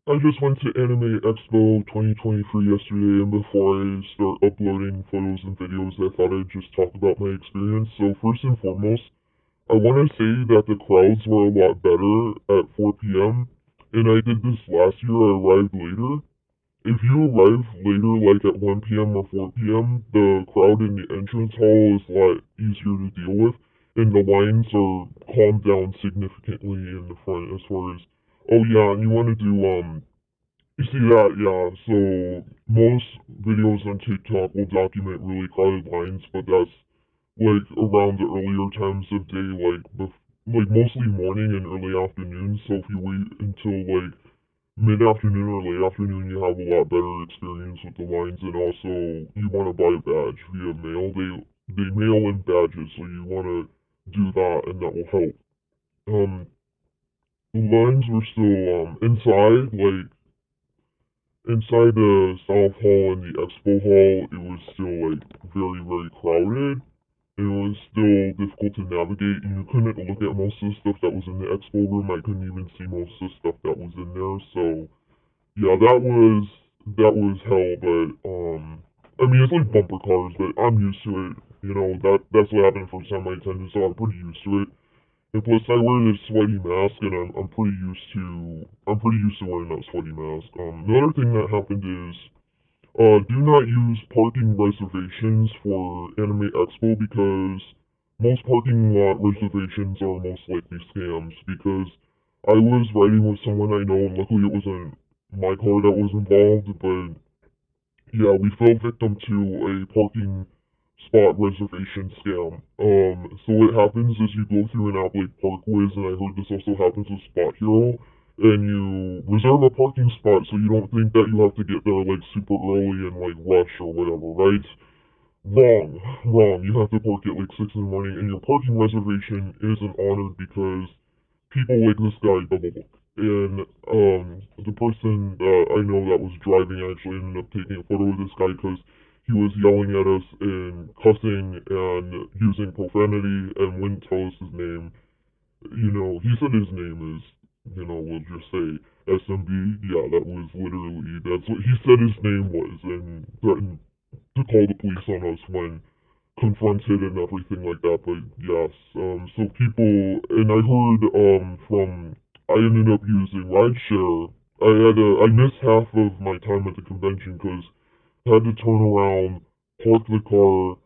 I just went to Anime Expo 2023 yesterday, and before I start uploading photos and videos, I thought I'd just talk about my experience. So first and foremost, I want to say that the crowds were a lot better at 4 p.m., and I did this last year. I arrived later. If you arrive later, like at 1 p.m. or 4 p.m., the crowd in the entrance hall is a lot easier to deal with, and the lines are calmed down significantly in the front as far as, oh yeah, and you want to do, you see that, yeah. So most videos on TikTok will document really crowded lines, but that's like around the earlier times of day, like mostly morning and early afternoon. So if you wait until like mid-afternoon or late afternoon, you have a lot better experience with the lines. And also, you want to buy a badge via mail. They mail in badges, so you want to do that, and that will help. Um, the lines were still inside, like inside the South Hall and the Expo Hall, it was still like very, very crowded. It was still difficult to navigate, and you couldn't look at most of the stuff that was in the Expo room. I couldn't even see most of the stuff that was in there. So yeah, that was hell. But I mean it's like bumper cars, but I'm used to it. You know that's what happened for time I attended, so I'm pretty used to it. And plus, I wear this sweaty mask, and I'm pretty used to wearing that sweaty mask. The other thing that happened is, do not use parking reservations for Anime Expo because most parking lot reservations are most likely scams. Because I was riding with someone I know, and luckily it wasn't my car that was involved, but yeah, we fell victim to a parking spot reservation scam. So what happens is you go through an app like Parkways, and I heard this also happens with Spot Hero, and you reserve a parking spot so you don't think that you have to get there like super early and like rush or whatever, right? Wrong, wrong. You have to park at like 6 in the morning, and your parking reservation isn't honored because people like this guy double book. And the person that I know that was driving actually ended up taking a photo of this guy because he was yelling at us and cussing and using profanity and wouldn't tell us his name. You know, he said his name is, we'll just say SMB. Yeah, that was literally, that's what he said his name was, and threatened to call the police on us when confronted and everything like that. But yes, so people, and I heard I ended up using rideshare. I missed half of my time at the convention because I had to turn around, park the car,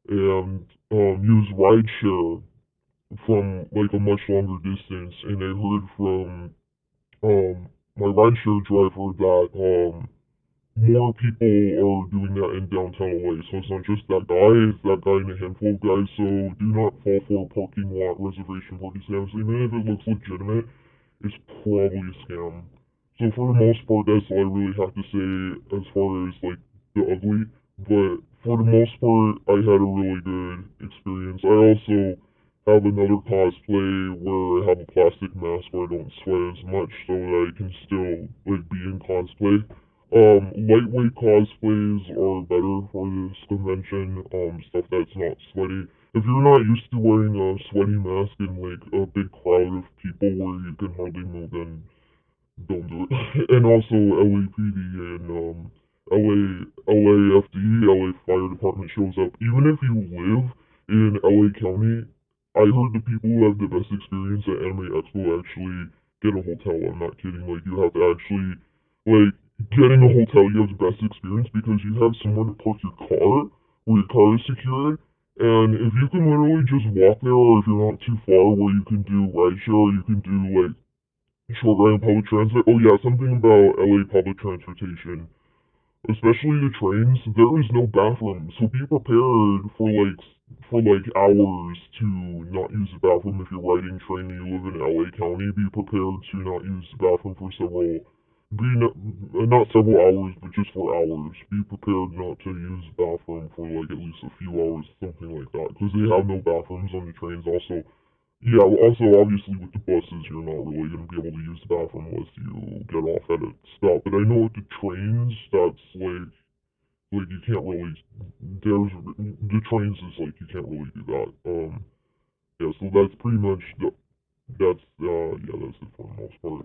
and use rideshare from like a much longer distance. And I heard from my rideshare driver that more people are doing that in downtown LA. So it's not just that guy, it's that guy and a handful of guys. So do not fall for a parking lot reservation parking scams. Even if it looks legitimate, it's probably a scam. So for the most part, that's all I really have to say as far as like the ugly. But for the most part, I had a really good experience. I also have another cosplay where I have a plastic mask where I don't sweat as much so that I can still like be in cosplay. Lightweight cosplays are better for this convention. Stuff that's not sweaty. If you're not used to wearing a sweaty mask in like a big crowd of people where you can hardly move, then don't do it. And also LAPD and LAFD, LA Fire Department shows up. Even if you live in LA County, I heard the people who have the best experience at Anime Expo actually get a hotel. I'm not kidding. Like you have to actually like getting a hotel. You have the best experience because you have somewhere to park your car where your car is secured. And if you can literally just walk there, or if you're not too far, where you can do rideshare, or you can do like short ride public transit. Oh yeah, something about LA public transportation, especially the trains. There is no bathroom, so be prepared for like hours to not use the bathroom if you're riding train and you live in LA County. Be prepared to not use the bathroom for not several hours, but just for hours. Be prepared not to use the bathroom for like at least a few hours, something like that, because they have no bathrooms on the trains. Also, yeah, also obviously with the buses, you're not really gonna be able to use the bathroom unless you get off at a stop. But I know with the trains, that's like you can't really. There's the trains is like you can't really do that. Yeah, so that's pretty much that's yeah, that's it for the most part.